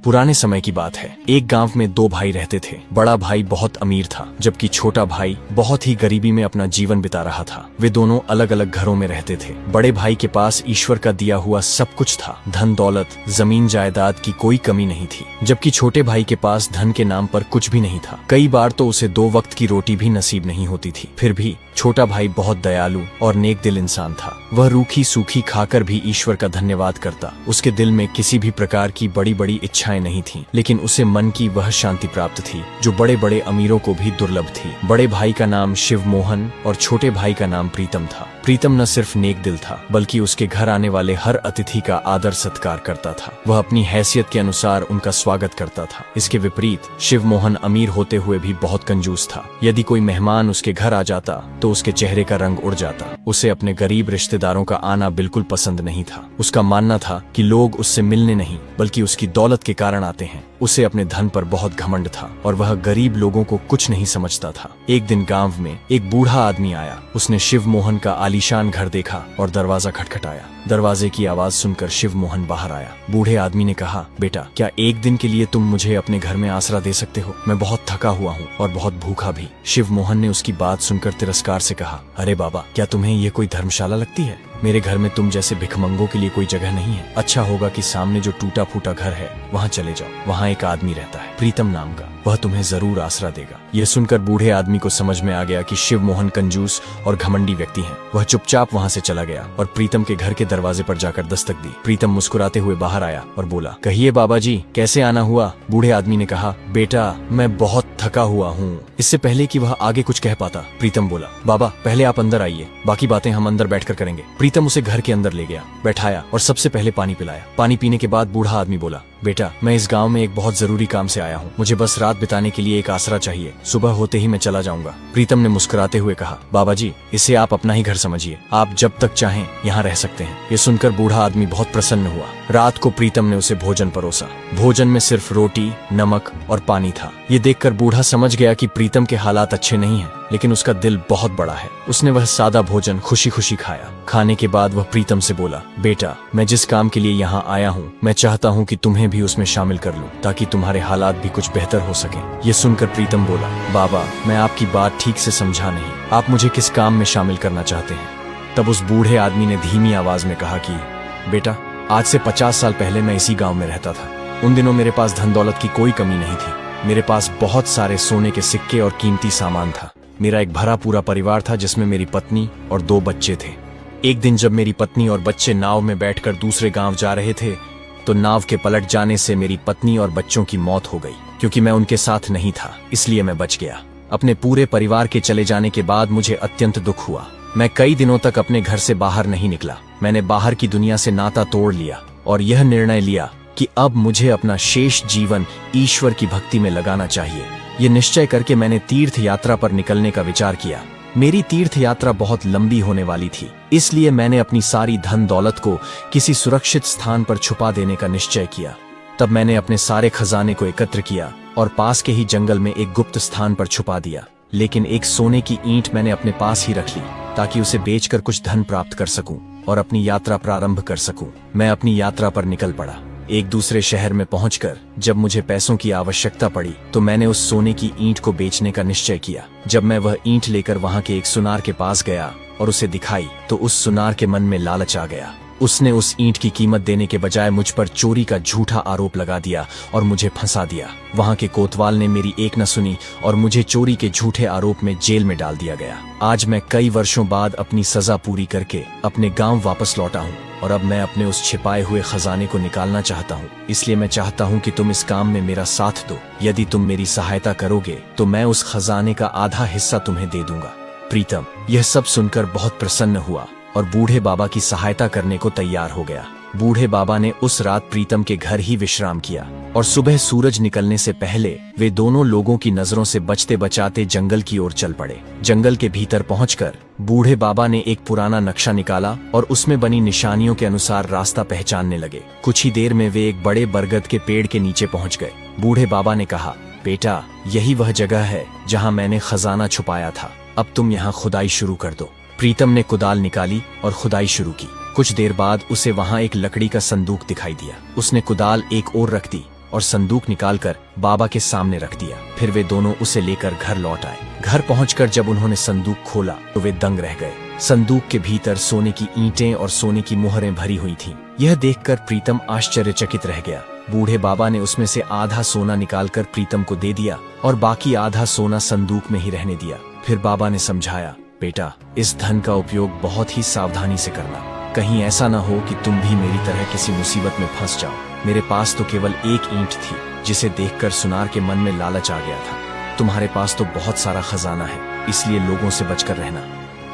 पुराने समय की बात है। एक गांव में दो भाई रहते थे। बड़ा भाई बहुत अमीर था, जबकि छोटा भाई बहुत ही गरीबी में अपना जीवन बिता रहा था। वे दोनों अलग अलग घरों में रहते थे। बड़े भाई के पास ईश्वर का दिया हुआ सब कुछ था। धन दौलत, जमीन जायदाद की कोई कमी नहीं थी, जबकि छोटे भाई के पास धन के नाम पर कुछ भी नहीं था। कई बार तो उसे 2 वक्त की रोटी भी नसीब नहीं होती थी। फिर भी छोटा भाई बहुत दयालु और नेक दिल इंसान था। वह रूखी सूखी खाकर भी ईश्वर का धन्यवाद करता। उसके दिल में किसी भी प्रकार की बड़ी बड़ी इच्छाएं नहीं थीं, लेकिन उसे मन की वह शांति प्राप्त थी जो बड़े बड़े अमीरों को भी दुर्लभ थी। बड़े भाई का नाम शिव मोहन और छोटे भाई का नाम प्रीतम था। प्रीतम न सिर्फ नेक दिल था, बल्कि उसके घर आने वाले हर अतिथि का आदर सत्कार करता था। वह अपनी हैसियत के अनुसार उनका स्वागत करता था। इसके विपरीत शिव मोहन अमीर होते हुए भी बहुत कंजूस था। यदि कोई मेहमान उसके घर आ जाता तो उसके चेहरे का रंग उड़ जाता। उसे अपने गरीब रिश्तेदारों का आना बिल्कुल पसंद नहीं था। उसका मानना था कि लोग उससे मिलने नहीं, बल्कि उसकी दौलत के कारण आते हैं। उसे अपने धन पर बहुत घमंड था और वह गरीब लोगों को कुछ नहीं समझता था। एक दिन गांव में एक बूढ़ा आदमी आया। उसने शिव मोहन का आलीशान घर देखा और दरवाजा खटखटाया। दरवाजे की आवाज सुनकर शिव मोहन बाहर आया। बूढ़े आदमी ने कहा, बेटा, क्या एक दिन के लिए तुम मुझे अपने घर में आसरा दे सकते हो? मैं बहुत थका हुआ हूँ और बहुत भूखा भी। शिव मोहन ने उसकी बात सुनकर तिरस्कार से कहा, अरे बाबा, क्या तुम्हें ये कोई धर्मशाला लगती है? मेरे घर में तुम जैसे भिखमंगों के लिए कोई जगह नहीं है। अच्छा होगा कि सामने जो टूटा फूटा घर है वहाँ चले जाओ। वहाँ एक आदमी रहता है, प्रीतम नाम का। वह तुम्हें जरूर आसरा देगा। यह सुनकर बूढ़े आदमी को समझ में आ गया कि शिव मोहन कंजूस और घमंडी व्यक्ति हैं। वह चुपचाप वहाँ से चला गया और प्रीतम के घर के दरवाजे पर जाकर दस्तक दी। प्रीतम मुस्कुराते हुए बाहर आया और बोला, कहिए बाबा जी, कैसे आना हुआ? बूढ़े आदमी ने कहा, बेटा, मैं बहुत थका हुआ हूँ। इससे पहले कि वह आगे कुछ कह पाता, प्रीतम बोला, बाबा, पहले आप अंदर आइए, बाकी बातें हम अंदर बैठकर करेंगे। प्रीतम उसे घर के अंदर ले गया, बैठाया और सबसे पहले पानी पिलाया। पानी पीने के बाद बूढ़ा आदमी बोला, बेटा, मैं इस गांव में एक बहुत जरूरी काम से आया हूँ। मुझे बस रात बिताने के लिए एक आसरा चाहिए। सुबह होते ही मैं चला जाऊंगा। प्रीतम ने मुस्कुराते हुए कहा, बाबा जी, इसे आप अपना ही घर समझिए। आप जब तक चाहें यहाँ रह सकते हैं। ये सुनकर बूढ़ा आदमी बहुत प्रसन्न हुआ। रात को प्रीतम ने उसे भोजन परोसा। भोजन में सिर्फ रोटी, नमक और पानी था। ये देखकर बूढ़ा समझ गया कि प्रीतम के हालात अच्छे नहीं हैं, लेकिन उसका दिल बहुत बड़ा है। उसने वह सादा भोजन खुशी खुशी खाया। खाने के बाद वह प्रीतम से बोला, बेटा, मैं जिस काम के लिए यहाँ आया हूँ, मैं चाहता हूँ कि तुम्हें भी उसमें शामिल कर लूँ, ताकि तुम्हारे हालात भी कुछ बेहतर हो सके। ये सुनकर प्रीतम बोला, बाबा, मैं आपकी बात ठीक से समझा नहीं। आप मुझे किस काम में शामिल करना चाहते हैं? तब उस बूढ़े आदमी ने धीमी आवाज में कहा कि बेटा, आज से 50 साल पहले मैं इसी गाँव में रहता था। उन दिनों मेरे पास धन दौलत की कोई कमी नहीं थी। मेरे पास बहुत सारे सोने के सिक्के और कीमती सामान था। मेरा एक भरा पूरा परिवार था, जिसमें मेरी पत्नी और 2 बच्चे थे। एक दिन जब मेरी पत्नी और बच्चे नाव में बैठकर दूसरे गांव जा रहे थे, तो नाव के पलट जाने से मेरी पत्नी और बच्चों की मौत हो गई। क्योंकि मैं उनके साथ नहीं था, इसलिए मैं बच गया। अपने पूरे परिवार के चले जाने के बाद मुझे अत्यंत दुख हुआ। मैं कई दिनों तक अपने घर से बाहर नहीं निकला। मैंने बाहर की दुनिया से नाता तोड़ लिया और यह निर्णय लिया कि अब मुझे अपना शेष जीवन ईश्वर की भक्ति में लगाना चाहिए। ये निश्चय करके मैंने तीर्थ यात्रा पर निकलने का विचार किया। मेरी तीर्थ यात्रा बहुत लंबी होने वाली थी, इसलिए मैंने अपनी सारी धन दौलत को किसी सुरक्षित स्थान पर छुपा देने का निश्चय किया। तब मैंने अपने सारे खजाने को एकत्र किया और पास के ही जंगल में एक गुप्त स्थान पर छुपा दिया। लेकिन एक सोने की ईंट मैंने अपने पास ही रख ली, ताकि उसे बेचकर कुछ धन प्राप्त कर सकूं और अपनी यात्रा प्रारंभ कर सकूं। मैं अपनी यात्रा पर निकल पड़ा। एक दूसरे शहर में पहुंचकर जब मुझे पैसों की आवश्यकता पड़ी, तो मैंने उस सोने की ईंट को बेचने का निश्चय किया। जब मैं वह ईंट लेकर वहां के एक सुनार के पास गया और उसे दिखाई, तो उस सुनार के मन में लालच आ गया। उसने उस ईंट की कीमत देने के बजाय मुझ पर चोरी का झूठा आरोप लगा दिया और मुझे फंसा दिया। वहां के कोतवाल ने मेरी एक न सुनी और मुझे चोरी के झूठे आरोप में जेल में डाल दिया गया। आज मैं कई वर्षों बाद अपनी सजा पूरी करके अपने गांव वापस लौटा हूं और अब मैं अपने उस छिपाए हुए खजाने को निकालना चाहता हूं। इसलिए मैं चाहता हूं कि तुम इस काम में मेरा साथ दो। यदि तुम मेरी सहायता करोगे तो मैं उस खजाने का आधा हिस्सा तुम्हें दे दूंगा। प्रीतम यह सब सुनकर बहुत प्रसन्न हुआ और बूढ़े बाबा की सहायता करने को तैयार हो गया। बूढ़े बाबा ने उस रात प्रीतम के घर ही विश्राम किया और सुबह सूरज निकलने से पहले वे दोनों लोगों की नजरों से बचते बचाते जंगल की ओर चल पड़े। जंगल के भीतर पहुंचकर बूढ़े बाबा ने एक पुराना नक्शा निकाला और उसमें बनी निशानियों के अनुसार रास्ता पहचानने लगे। कुछ ही देर में वे एक बड़े बरगद के पेड़ के नीचे पहुंच गए। बूढ़े बाबा ने कहा, बेटा, यही वह जगह है जहाँ मैंने खजाना छुपाया था। अब तुम यहाँ खुदाई शुरू कर दो। प्रीतम ने कुदाल निकाली और खुदाई शुरू की। कुछ देर बाद उसे वहां एक लकड़ी का संदूक दिखाई दिया। उसने कुदाल एक ओर रख दी और संदूक निकालकर बाबा के सामने रख दिया। फिर वे दोनों उसे लेकर घर लौट आए। घर पहुंचकर जब उन्होंने संदूक खोला तो वे दंग रह गए। संदूक के भीतर सोने की ईंटें और सोने की मुहरें भरी हुई थीं। यह देखकर प्रीतम आश्चर्यचकित रह गया। बूढ़े बाबा ने उसमें से आधा सोना निकालकर प्रीतम को दे दिया और बाकी आधा सोना संदूक में ही रहने दिया। फिर बाबा ने समझाया, बेटा, इस धन का उपयोग बहुत ही सावधानी से करना। कहीं ऐसा ना हो कि तुम भी मेरी तरह किसी मुसीबत में फंस जाओ। मेरे पास तो केवल एक ईंट थी जिसे देखकर सुनार के मन में लालच आ गया था। तुम्हारे पास तो बहुत सारा खजाना है, इसलिए लोगों से बचकर रहना।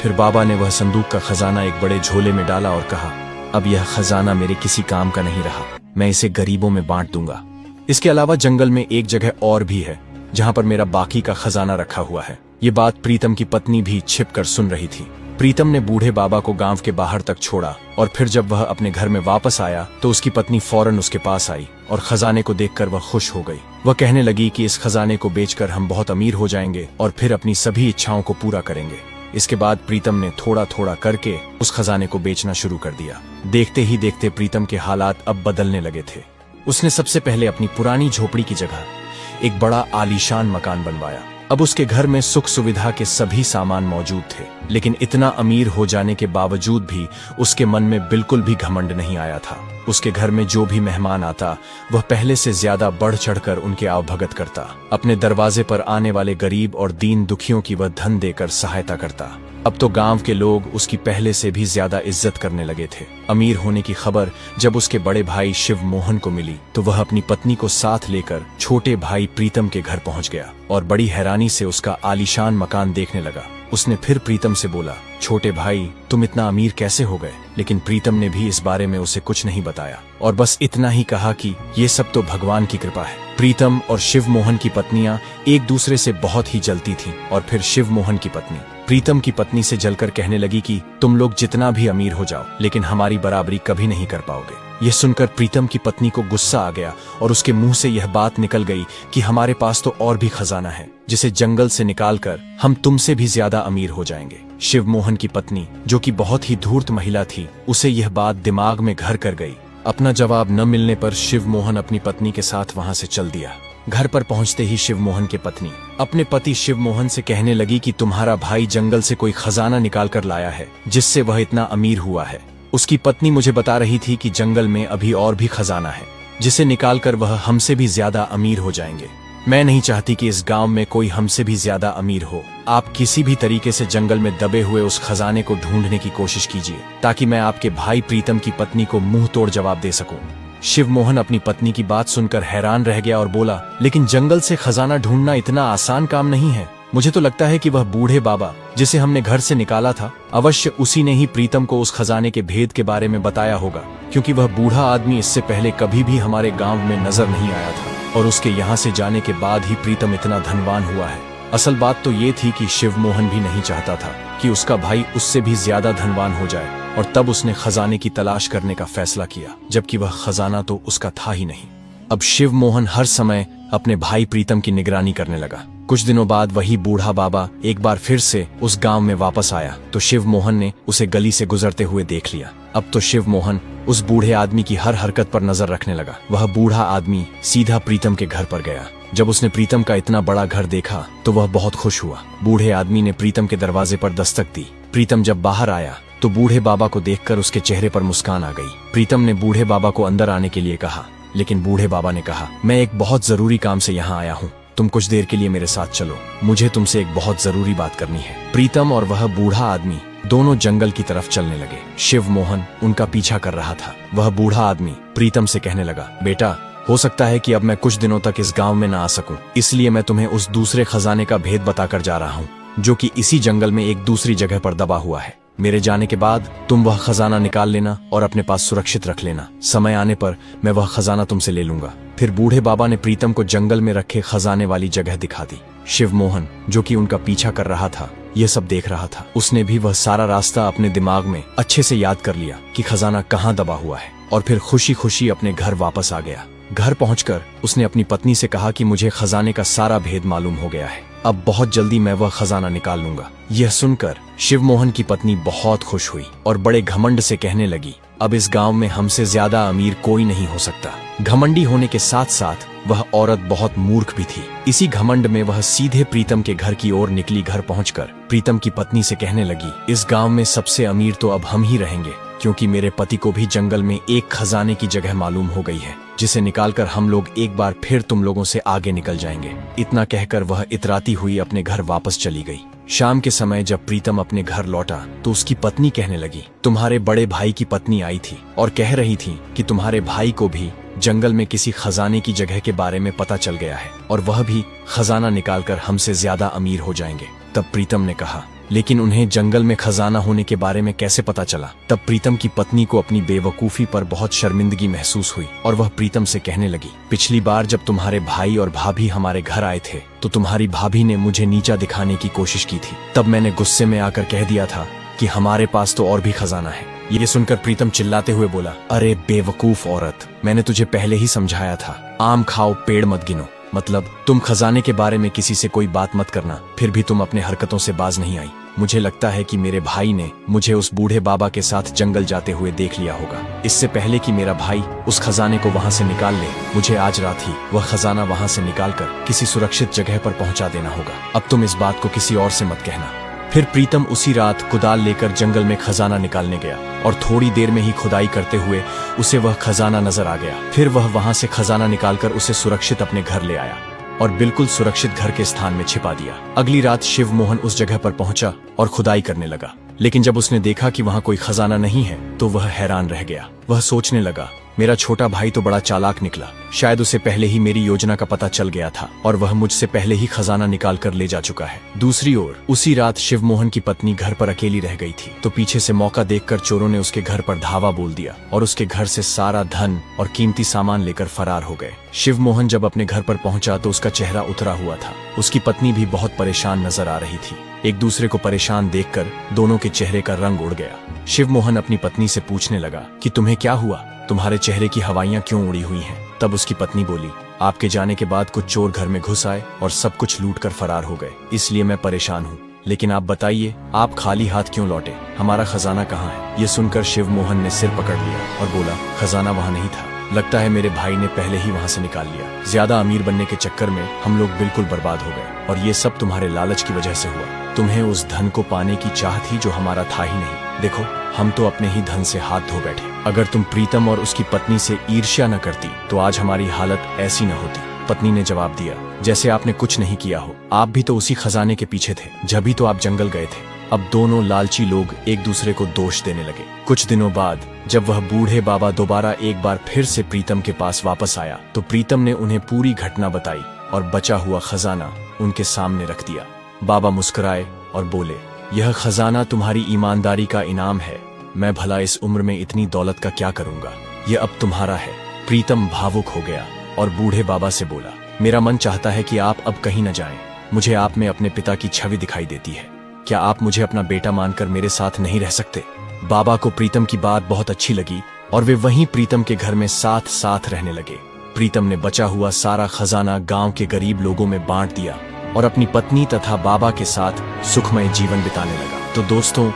फिर बाबा ने वह संदूक का खजाना एक बड़े झोले में डाला और कहा, अब यह खजाना मेरे किसी काम का नहीं रहा, मैं इसे गरीबों में बांट दूंगा। इसके अलावा जंगल में एक जगह और भी है जहां पर मेरा बाकी का खजाना रखा हुआ है। ये बात प्रीतम की पत्नी भी छिपकर सुन रही थी। प्रीतम ने बूढ़े बाबा को गांव के बाहर तक छोड़ा और फिर जब वह अपने घर में वापस आया तो उसकी पत्नी फौरन उसके पास आई और खजाने को देखकर वह खुश हो गई। वह कहने लगी कि इस खजाने को बेचकर हम बहुत अमीर हो जाएंगे और फिर अपनी सभी इच्छाओं को पूरा करेंगे। इसके बाद प्रीतम ने थोड़ा थोड़ा करके उस खजाने को बेचना शुरू कर दिया। देखते ही देखते प्रीतम के हालात अब बदलने लगे थे। उसने सबसे पहले अपनी पुरानी झोपड़ी की जगह एक बड़ा आलीशान मकान बनवाया। अब उसके घर में सुख सुविधा के सभी सामान मौजूद थे, लेकिन इतना अमीर हो जाने के बावजूद भी उसके मन में बिल्कुल भी घमंड नहीं आया था। उसके घर में जो भी मेहमान आता वह पहले से ज्यादा बढ़ चढ़कर उनके आवभगत करता। अपने दरवाजे पर आने वाले गरीब और दीन दुखियों की वह धन देकर सहायता करता। अब तो गांव के लोग उसकी पहले से भी ज्यादा इज्जत करने लगे थे। अमीर होने की खबर जब उसके बड़े भाई शिव मोहन को मिली तो वह अपनी पत्नी को साथ लेकर छोटे भाई प्रीतम के घर पहुंच गया और बड़ी हैरानी से उसका आलीशान मकान देखने लगा। उसने फिर प्रीतम से बोला, छोटे भाई, तुम इतना अमीर कैसे हो गए? लेकिन प्रीतम ने भी इस बारे में उसे कुछ नहीं बताया और बस इतना ही कहा कि ये सब तो भगवान की कृपा है। प्रीतम और शिव मोहन की पत्नियां एक दूसरे से बहुत ही जलती थीं और फिर शिव मोहन की पत्नी प्रीतम की पत्नी से जलकर कहने लगी कि तुम लोग जितना भी अमीर हो जाओ लेकिन हमारी बराबरी कभी नहीं कर पाओगे। यह सुनकर प्रीतम की पत्नी को गुस्सा आ गया और उसके मुंह से यह बात निकल गई कि हमारे पास तो और भी खजाना है जिसे जंगल से निकालकर हम तुमसे भी ज्यादा अमीर हो जाएंगे। शिव मोहन की पत्नी, जो कि बहुत ही धूर्त महिला थी, उसे यह बात दिमाग में घर कर गई। अपना जवाब न मिलने पर शिव मोहन अपनी पत्नी के साथ वहां से चल दिया। घर पर पहुंचते ही शिव मोहन की पत्नी अपने पति शिव मोहन से कहने लगी कि तुम्हारा भाई जंगल से कोई खजाना निकाल कर लाया है जिससे वह इतना अमीर हुआ है। उसकी पत्नी मुझे बता रही थी कि जंगल में अभी और भी खजाना है जिसे निकालकर वह हमसे भी ज्यादा अमीर हो जाएंगे। मैं नहीं चाहती कि इस गांव में कोई हमसे भी ज्यादा अमीर हो। आप किसी भी तरीके से जंगल में दबे हुए उस खजाने को ढूंढने की कोशिश कीजिए ताकि मैं आपके भाई प्रीतम की पत्नी को मुंह तोड़ जवाब दे सकूं। शिव मोहन अपनी पत्नी की बात सुनकर हैरान रह गया और बोला, लेकिन जंगल से खजाना ढूंढना इतना आसान काम नहीं है। मुझे तो लगता है कि वह बूढ़े बाबा जिसे हमने घर से निकाला था, अवश्य उसी ने ही प्रीतम को उस खजाने के भेद के बारे में बताया होगा, क्योंकि वह बूढ़ा आदमी इससे पहले कभी भी हमारे गांव में नजर नहीं आया था और उसके यहाँ से जाने के बाद ही प्रीतम इतना धनवान हुआ है। असल बात तो ये थी कि शिव मोहन भी नहीं चाहता था कि उसका भाई उससे भी ज्यादा धनवान हो जाए और तब उसने खजाने की तलाश करने का फैसला किया, जबकि वह खजाना तो उसका था ही नहीं। अब शिव मोहन हर समय अपने भाई प्रीतम की निगरानी करने लगा। कुछ दिनों बाद वही बूढ़ा बाबा एक बार फिर से उस गांव में वापस आया तो शिव मोहन ने उसे गली से गुजरते हुए देख लिया। अब तो शिव मोहन उस बूढ़े आदमी की हर हरकत पर नजर रखने लगा। वह बूढ़ा आदमी सीधा प्रीतम के घर पर गया। जब उसने प्रीतम का इतना बड़ा घर देखा तो वह बहुत खुश हुआ। बूढ़े आदमी ने प्रीतम के दरवाजे पर दस्तक दी। प्रीतम जब बाहर आया तो बूढ़े बाबा को देखकर उसके चेहरे पर मुस्कान आ गई। प्रीतम ने बूढ़े बाबा को अंदर आने के लिए कहा, लेकिन बूढ़े बाबा ने कहा, मैं एक बहुत जरूरी काम से यहाँ आया हूँ, तुम कुछ देर के लिए मेरे साथ चलो, मुझे तुमसे एक बहुत जरूरी बात करनी है। प्रीतम और वह बूढ़ा आदमी दोनों जंगल की तरफ चलने लगे। शिव मोहन उनका पीछा कर रहा था। वह बूढ़ा आदमी प्रीतम से कहने लगा, बेटा, हो सकता है कि अब मैं कुछ दिनों तक इस गांव में न आ सकूं, इसलिए मैं तुम्हें उस दूसरे खजाने का भेद बताकर जा रहा हूँ जो कि इसी जंगल में एक दूसरी जगह पर दबा हुआ है। मेरे जाने के बाद तुम वह खजाना निकाल लेना और अपने पास सुरक्षित रख लेना। समय आने पर मैं वह खजाना तुमसे ले लूंगा। फिर बूढ़े बाबा ने प्रीतम को जंगल में रखे खजाने वाली जगह दिखा दी। शिव मोहन, जो कि उनका पीछा कर रहा था, यह सब देख रहा था। उसने भी वह सारा रास्ता अपने दिमाग में अच्छे से याद कर लिया कि खजाना कहाँ दबा हुआ है और फिर खुशी खुशी अपने घर वापस आ गया। घर पहुंचकर उसने अपनी पत्नी से कहा कि मुझे खजाने का सारा भेद मालूम हो गया है, अब बहुत जल्दी मैं वह खजाना निकाल लूंगा। यह सुनकर शिवमोहन की पत्नी बहुत खुश हुई और बड़े घमंड से कहने लगी, अब इस गांव में हमसे ज्यादा अमीर कोई नहीं हो सकता। घमंडी होने के साथ साथ वह औरत बहुत मूर्ख भी थी। इसी घमंड में वह सीधे प्रीतम के घर की ओर निकली। घर पहुंचकर प्रीतम की पत्नी से कहने लगी, इस गांव में सबसे अमीर तो अब हम ही रहेंगे, क्योंकि मेरे पति को भी जंगल में एक खजाने की जगह मालूम हो गई है, जिसे निकालकर हम लोग एक बार फिर तुम लोगों से आगे निकल जाएंगे। इतना कहकर वह इतराती हुई अपने घर वापस चली गई। शाम के समय जब प्रीतम अपने घर लौटा तो उसकी पत्नी कहने लगी, तुम्हारे बड़े भाई की पत्नी आई थी और कह रही थी कि तुम्हारे भाई को भी जंगल में किसी खजाने की जगह के बारे में पता चल गया है और वह भी खजाना निकालकर हमसे ज्यादा अमीर हो जाएंगे। तब प्रीतम ने कहा, लेकिन उन्हें जंगल में खजाना होने के बारे में कैसे पता चला? तब प्रीतम की पत्नी को अपनी बेवकूफी पर बहुत शर्मिंदगी महसूस हुई और वह प्रीतम से कहने लगी, पिछली बार जब तुम्हारे भाई और भाभी हमारे घर आए थे तो तुम्हारी भाभी ने मुझे नीचा दिखाने की कोशिश की थी। तब मैंने गुस्से में आकर कह दिया था कि हमारे पास तो और भी खजाना है। ये सुनकर प्रीतम चिल्लाते हुए बोला, अरे बेवकूफ औरत, मैंने तुझे पहले ही समझाया था, आम खाओ पेड़ मत गिनो। मतलब तुम खजाने के बारे में किसी से कोई बात मत करना, फिर भी तुम अपने हरकतों से बाज नहीं आई। मुझे लगता है कि मेरे भाई ने मुझे उस बूढ़े बाबा के साथ जंगल जाते हुए देख लिया होगा। इससे पहले कि मेरा भाई उस खजाने को वहां से निकाल ले, मुझे आज रात ही वह खजाना वहां से निकालकर किसी सुरक्षित जगह पर पहुंचा देना होगा। अब तुम इस बात को किसी और से मत कहना। फिर प्रीतम उसी रात कुदाल लेकर जंगल में खजाना निकालने गया और थोड़ी देर में ही खुदाई करते हुए उसे वह खजाना नजर आ गया। फिर वह वहां से खजाना निकालकर उसे सुरक्षित अपने घर ले आया और बिल्कुल सुरक्षित घर के स्थान में छिपा दिया। अगली रात शिवमोहन उस जगह पर पहुंचा और खुदाई करने लगा, लेकिन जब उसने देखा कि वहां कोई खजाना नहीं है तो वह हैरान रह गया। वह सोचने लगा, मेरा छोटा भाई तो बड़ा चालाक निकला, शायद उसे पहले ही मेरी योजना का पता चल गया था और वह मुझसे पहले ही खजाना निकाल कर ले जा चुका है। दूसरी ओर उसी रात शिवमोहन की पत्नी घर पर अकेली रह गई थी, तो पीछे से मौका देखकर चोरों ने उसके घर पर धावा बोल दिया और उसके घर से सारा धन और कीमती सामान लेकर फरार हो गए। शिवमोहन जब अपने घर पर पहुंचा तो उसका चेहरा उतरा हुआ था। उसकी पत्नी भी बहुत परेशान नजर आ रही थी। एक दूसरे को परेशान देखकर दोनों के चेहरे का रंग उड़ गया। शिवमोहन अपनी पत्नी से पूछने लगा कि तुम्हें क्या हुआ, तुम्हारे चेहरे की हवाइयां क्यों उड़ी हुई हैं? तब उसकी पत्नी बोली, आपके जाने के बाद कुछ चोर घर में घुस आए और सब कुछ लूट कर फरार हो गए, इसलिए मैं परेशान हूँ। लेकिन आप बताइए, आप खाली हाथ क्यों लौटे? हमारा खजाना कहाँ है? ये सुनकर शिवमोहन ने सिर पकड़ लिया और बोला, खजाना वहाँ नहीं था, लगता है मेरे भाई ने पहले ही वहाँ से निकाल लिया। ज्यादा अमीर बनने के चक्कर में हम लोग बिल्कुल बर्बाद हो गए और ये सब तुम्हारे लालच की वजह से हुआ। तुम्हें उस धन को पाने की चाह थी जो हमारा था ही नहीं। देखो, हम तो अपने ही धन से हाथ धो बैठे। अगर तुम प्रीतम और उसकी पत्नी से ईर्ष्या न करती तो आज हमारी हालत ऐसी न होती। पत्नी ने जवाब दिया, जैसे आपने कुछ नहीं किया हो, आप भी तो उसी खजाने के पीछे थे, जब भी तो आप जंगल गए थे। अब दोनों लालची लोग एक दूसरे को दोष देने लगे। कुछ दिनों बाद जब वह बूढ़े बाबा दोबारा एक बार फिर से प्रीतम के पास वापस आया तो प्रीतम ने उन्हें पूरी घटना बताई और बचा हुआ खजाना उनके सामने रख दिया। बाबा मुस्कुराए और बोले, यह खजाना तुम्हारी ईमानदारी का इनाम है। मैं भला इस उम्र में इतनी दौलत का क्या करूंगा, यह अब तुम्हारा है। प्रीतम भावुक हो गया और बूढ़े बाबा से बोला, मेरा मन चाहता है कि आप अब कहीं न जाएं। मुझे आप में अपने पिता की छवि दिखाई देती है। क्या आप मुझे अपना बेटा मानकर मेरे साथ नहीं रह सकते? बाबा को प्रीतम की बात बहुत अच्छी लगी और वे वहीं प्रीतम के घर में साथ साथ रहने लगे। प्रीतम ने बचा हुआ सारा खजाना गांव के गरीब लोगों में बांट दिया और अपनी पत्नी तथा बाबा के साथ सुखमय जीवन बिताने लगा। तो दोस्तों,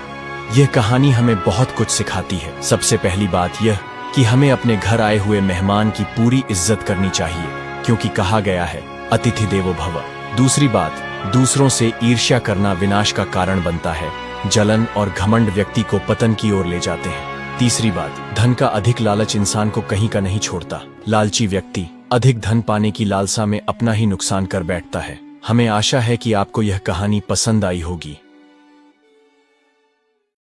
यह कहानी हमें बहुत कुछ सिखाती है। सबसे पहली बात यह कि हमें अपने घर आए हुए मेहमान की पूरी इज्जत करनी चाहिए, क्योंकि कहा गया है अतिथि देवो भव। दूसरी बात, दूसरों से ईर्ष्या करना विनाश का कारण बनता है। जलन और घमंड व्यक्ति को पतन की ओर ले जाते हैं। तीसरी बात, धन का अधिक लालच इंसान को कहीं का नहीं छोड़ता। लालची व्यक्ति अधिक धन पाने की लालसा में अपना ही नुकसान कर बैठता है। हमें आशा है कि आपको यह कहानी पसंद आई होगी।